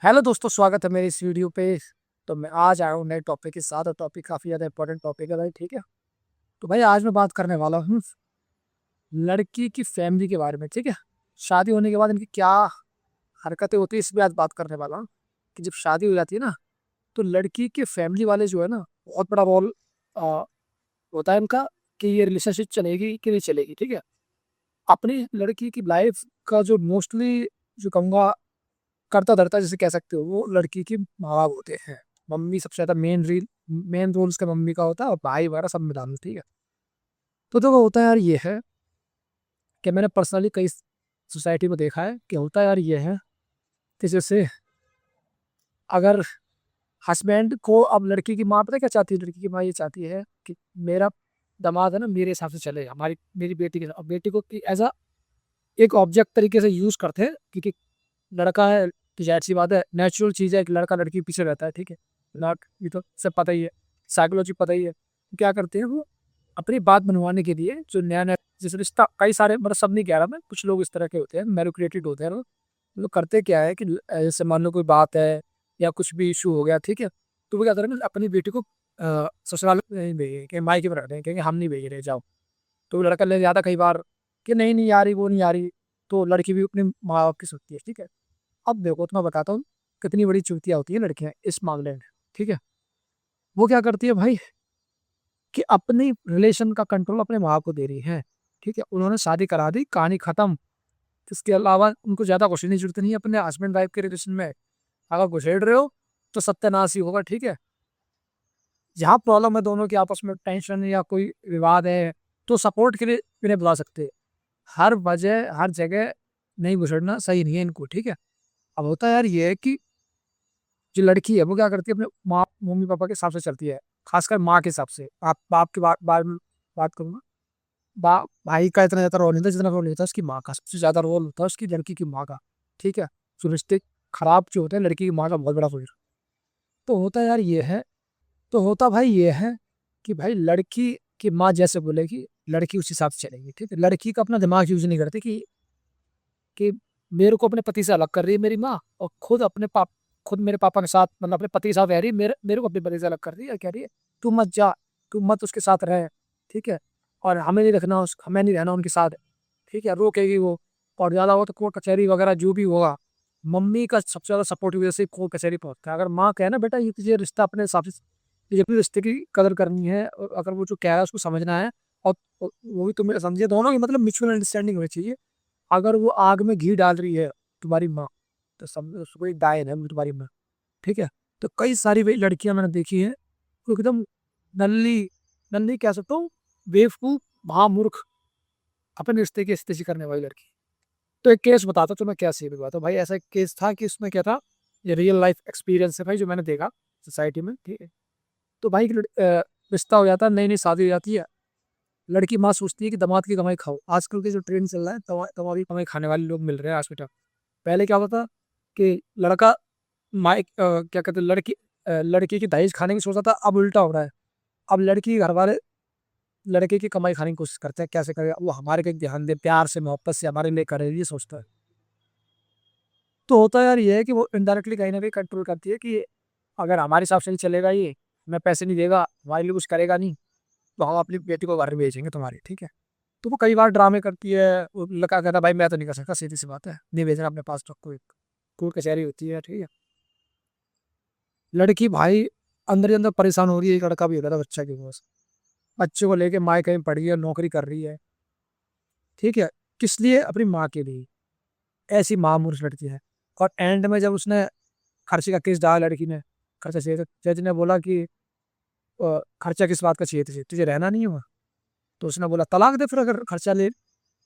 Hello दोस्तों, स्वागत है मेरी इस वीडियो पे। तो मैं आज आया हूँ नए टॉपिक के साथ और टॉपिक काफ़ी ज़्यादा इंपॉर्टेंट टॉपिक है भाई। ठीक है, तो भाई आज मैं बात करने वाला हूँ लड़की की फैमिली के बारे में। ठीक है, शादी होने के बाद इनकी क्या हरकतें होती है इस पे आज बात करने वाला हूँ। कि जब शादी हो जाती है ना, तो लड़की के फैमिली वाले जो है ना, बहुत बड़ा रोल होता है इनका कि ये रिलेशनशिप चलेगी कि नहीं चलेगी। ठीक है, अपनी लड़की की लाइफ का जो मोस्टली जो कहूँगा करता धरता जिसे कह सकते हो, वो लड़की के माँ बाप होते हैं। मम्मी सबसे ज्यादा मेन रोल उसका मम्मी का होता है, और भाई वगैरह सब में डालू। ठीक है, तो देखो होता है यार ये है कि मैंने पर्सनली कई सोसाइटी में देखा है कि होता है यार ये है कि जैसे अगर हस्बैंड को, अब लड़की की माँ पता है क्या चाहती है? लड़की की माँ ये चाहती है कि मेरा दामाद है ना मेरे हिसाब से चले, हमारी मेरी बेटी के साथ। अब बेटी को एज अ एक ऑब्जेक्ट तरीके से यूज करते हैं, क्योंकि लड़का है तो जाहिर सी बात है, नेचुरल चीज है कि लड़का लड़की के पीछे रहता है। ठीक है ना, ये तो सब पता ही है, साइकोलॉजी पता ही है। क्या करते हैं वो अपनी बात बनवाने के लिए, जो नया नया जैसे रिश्ता, कई सारे, मतलब सब नहीं कह रहा मैं, कुछ लोग इस तरह के होते हैं, मैनिपुलेटेड होते हैं ना। लोग करते क्या है कि जैसे मान लो कोई बात है या कुछ भी इशू हो गया, ठीक है, तो वो क्या करेंगे अपनी बेटी को ससुराल में नहीं भेजेंगे, कि मायके में रख देंगे, कहेंगे हम नहीं भेज रहे, जाओ। तो वो लड़का ले जाता कई बार कि नहीं नहीं आ रही, वो नहीं आ रही। तो लड़की भी अपने माँ बाप की सुनती है। ठीक है, अब देखो तो मैं बताता हूँ कितनी बड़ी चूतिया होती है लड़कियां इस मामले में। ठीक है, वो क्या करती है भाई कि अपनी रिलेशन का कंट्रोल अपने माँ को दे रही है। ठीक है, उन्होंने शादी करा दी, कहानी खत्म। इसके अलावा उनको ज्यादा कुछ नहीं, जरूरत नहीं है अपने हस्बैंड वाइफ के रिलेशन में। अगर घुसेड़ रहे हो तो सत्यानाश ही होगा। ठीक है, जहाँ प्रॉब्लम है, दोनों की आपस में टेंशन या कोई विवाद है, तो सपोर्ट के लिए इन्हें बुला सकते हैं। हर वजह हर जगह नहीं घुसड़ना सही नहीं है इनको। ठीक है, अब होता है यार ये है कि जो लड़की है वो क्या करती है, अपने माँ मम्मी पापा के हिसाब से चलती है, खासकर माँ के हिसाब से। आप बाप के बारे में बात करूंगा, भाई का इतना ज्यादा रोल नहीं था जितना रोल नहीं था उसकी माँ का। सबसे ज्यादा रोल होता है उसकी लड़की की माँ का। ठीक है, जो रिश्ते खराब जो होते हैं, लड़की की माँ का बहुत बड़ा रोल। तो होता यार ये है, तो होता भाई ये है कि भाई लड़की की माँ जैसे बोलेगी, लड़की उस हिसाब से चलेगी। ठीक है, लड़की का अपना दिमाग यूज नहीं करती कि मेरे को अपने पति से अलग कर रही है मेरी माँ, और खुद मेरे पापा के साथ, मतलब अपने पति के साथ रह रही है, मेरे को अपने पति से अलग कर रही है, कह रही है तू मत जा, तू मत उसके साथ रहे। ठीक है, और हमें नहीं रहना उनके साथ। ठीक है, रोकेगी वो, और ज्यादा हो तो कोर्ट कचहरी वगैरह जो भी होगा। मम्मी का सबसे ज्यादा सपोर्ट की वजह से कोर्ट कचहरी पहुंचता है। अगर माँ कहे ना बेटा ये तुझे रिश्ता अपने हिसाब से, तुझे अपने रिश्ते की कदर करनी है, और अगर वो जो कह रहा है उसको समझना है, और वो भी तुम्हें समझे, दोनों की मतलब म्यूचुअल अंडरस्टैंडिंग होनी चाहिए। अगर वो आग में घी डाल रही है तुम्हारी माँ, तो समझो उसको एक डायन है वो तुम्हारी माँ। ठीक है, तो कई सारी वही लड़कियां मैंने देखी हैं, वो एकदम नल्ली नल्ली कह सकता हूँ, बेवकूफ, महामूर्ख, अपने रिश्ते की स्थिति करने वाली लड़की। तो एक केस बताता हूँ तो मैं क्या सीख हुआ था भाई। ऐसा एक केस था कि उसमें क्या था, ये रियल लाइफ एक्सपीरियंस है भाई जो मैंने देखा सोसाइटी में। ठीक है, तो भाई रिश्ता हो जाता है, नई नई शादी हो जाती है। लड़की माँ सोचती है कि दामाद की कमाई खाओ। आजकल के जो ट्रेंड चल रहा है, दामाद की कमाई खाने वाले लोग मिल रहे हैं आज के टाइम। पहले क्या होता था कि लड़का क्या कहते हैं, लड़की की दहेज खाने की सोचता था, अब उल्टा हो रहा है। अब लड़की के घर वाले लड़के की कमाई खाने की कोशिश करते हैं, कैसे करेगा वो हमारे पे ध्यान दे, प्यार से मोहब्बत से हमारे लिए करे, ये सोचता है। तो होता यार ये है कि वो इनडायरेक्टली कहीं ना कहीं कंट्रोल करती है कि अगर हमारे हिसाब से नहीं चलेगा, ये हमें पैसे नहीं देगा, हमारे लिए कुछ करेगा नहीं, तो हम अपनी बेटी को घर भेजेंगे तुम्हारी। ठीक है, तो वो कई बार ड्रामे करती है। वो लड़का कहता भाई मैं तो नहीं कर सकता, सीधी सी बात है, नहीं भेजना अपने पास, रखो। एक कोर्ट कचहरी होती है। ठीक है, लड़की भाई अंदर ही अंदर परेशान हो रही है। एक लड़का भी होता था बच्चा के पास, बच्चे को लेके माँ कहीं पढ़ी है, नौकरी कर रही है। ठीक है, किस लिए? अपनी माँ के लिए। ऐसी माँ मूर्ख लड़की है। और एंड में जब उसने खर्चे का केस डाला, लड़की ने खर्चा चाहिए, तो जज ने बोला कि खर्चा किस बात का चाहिए तुझे, तुझे रहना नहीं हुआ? तो उसने बोला तलाक दे फिर, अगर खर्चा ले।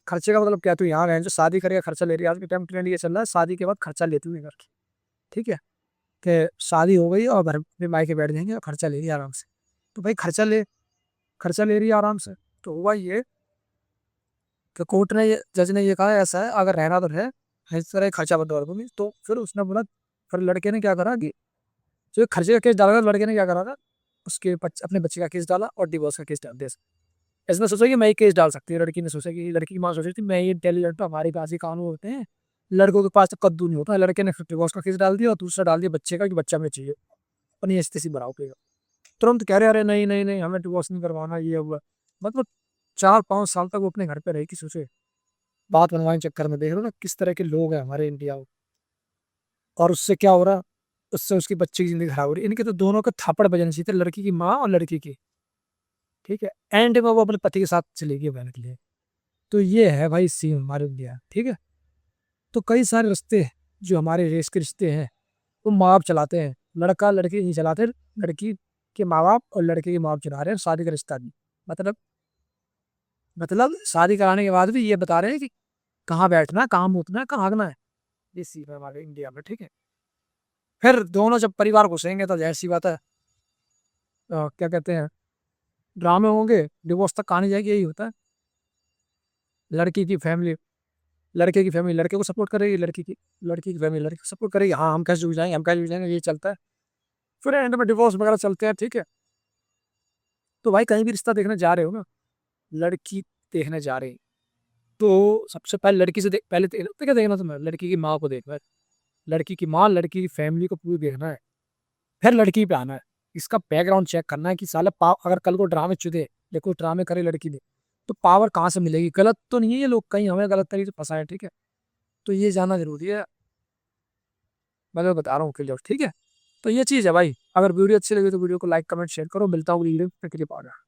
खर्चे का मतलब क्या, तू यहाँ रह जो शादी करेगा खर्चा ले रही है। आज के टाइम ट्रेंड ये चल रहा है, शादी के बाद खर्चा लेती हुई घर की। ठीक है, कि शादी हो गई और घर में मायके बैठ जाएंगे और खर्चा ले रही है आराम से। तो भाई खर्चा ले रही है आराम से। तो हुआ ये कि कोर्ट ने जज ने ये कहा ऐसा है, अगर रहना तो है, इस तरह खर्चा बदलवा दूंगी। तो फिर उसने बोला, फिर लड़के ने क्या करा कि जो खर्चे का केस डाला था, लड़के ने क्या करा था, अपने बच्चे का केस डाला और डिवोर्स का केस डाल दिया। इसने सोचा कि मैं ही केस डाल सकती हूँ। लड़की ने सोचा कि, लड़की की माँ सोच रही थी मैं ही इंटेलिजेंट हूँ, हमारे पास ही कानून होते हैं, लड़कों के पास तो कद्दू नहीं होता, लड़के ने डिवोर्स का केस डाल दिया और दूसरा डाल दिया बच्चे का कि बच्चा हमें चाहिए, और नहीं ऐसी बनाओ पे तुरंत कह रहे अरे नहीं नहीं नहीं हमें डिवोर्स नहीं करवाना, ये हुआ। मतलब 4-5 साल तक वो अपने घर पे रही, किसी से बात बनवाने के चक्कर में। देख रहे हो ना किस तरह के लोग हैं हमारे इंडिया में। और उससे क्या हो रहा, उससे उसकी बच्चे की जिंदगी खराब हो रही है। इनके तो दोनों के थप्पड़ बजने चाहिए थे, लड़की की माँ और लड़की की, ठीक है। एंड में वो अपने पति के साथ चली गई बहन के लिए। तो ये है भाई सीन हमारे इंडिया, ठीक है। तो कई सारे रिश्ते हैं, जो हमारे रेस के रिश्ते हैं, वो माँ बाप चलाते हैं, लड़का लड़की नहीं चलाते। लड़की के माँ बाप और लड़के के माँ बाप चला रहे हैं शादी का रिश्ता भी। मतलब शादी कराने के बाद भी ये बता रहे हैं कि कहाँ बैठना है, कहाँ मुतना है, कहाँ भागना है। ये सीन है हमारे इंडिया में, ठीक है। फिर दोनों जब परिवार घुसेंगे तो जैसी बात है, क्या कहते हैं, ड्रामे होंगे, डिवोर्स तक कहानी जाएगी, यही होता है। लड़की की फैमिली लड़के की फैमिली लड़के को सपोर्ट करेगी, लड़की की फैमिली लड़के को सपोर्ट करेगी, हाँ हम कैसे जुड़ जाएंगे, हम कैसे जुड़ जाएंगे, ये चलता है। फिर एंड में डिवोर्स वगैरह चलते हैं, ठीक है। तो भाई कहीं भी रिश्ता देखने जा रहे हो ना, लड़की देखने जा रहे हैं, तो सबसे पहले लड़की से पहले तो क्या देखना तुम्हें, लड़की की माँ को देखना है। लड़की की माँ, लड़की की फैमिली को पूरी देखना है, फिर लड़की पे आना है। इसका बैकग्राउंड चेक करना है कि साला अगर कल को ड्रामे चुदे या कोई ड्रामे करे लड़की ने, तो पावर कहाँ से मिलेगी। गलत तो नहीं है ये लोग, कहीं हमें गलत तरीके से फंसाए, ठीक है। तो ये जानना जरूरी है, मैं तो बता रहा हूँ क्लियर, ठीक है। तो ये चीज़ है भाई। अगर वीडियो अच्छी लगी तो वीडियो को लाइक कमेंट शेयर करो। मिलता हूँ वीडियो में,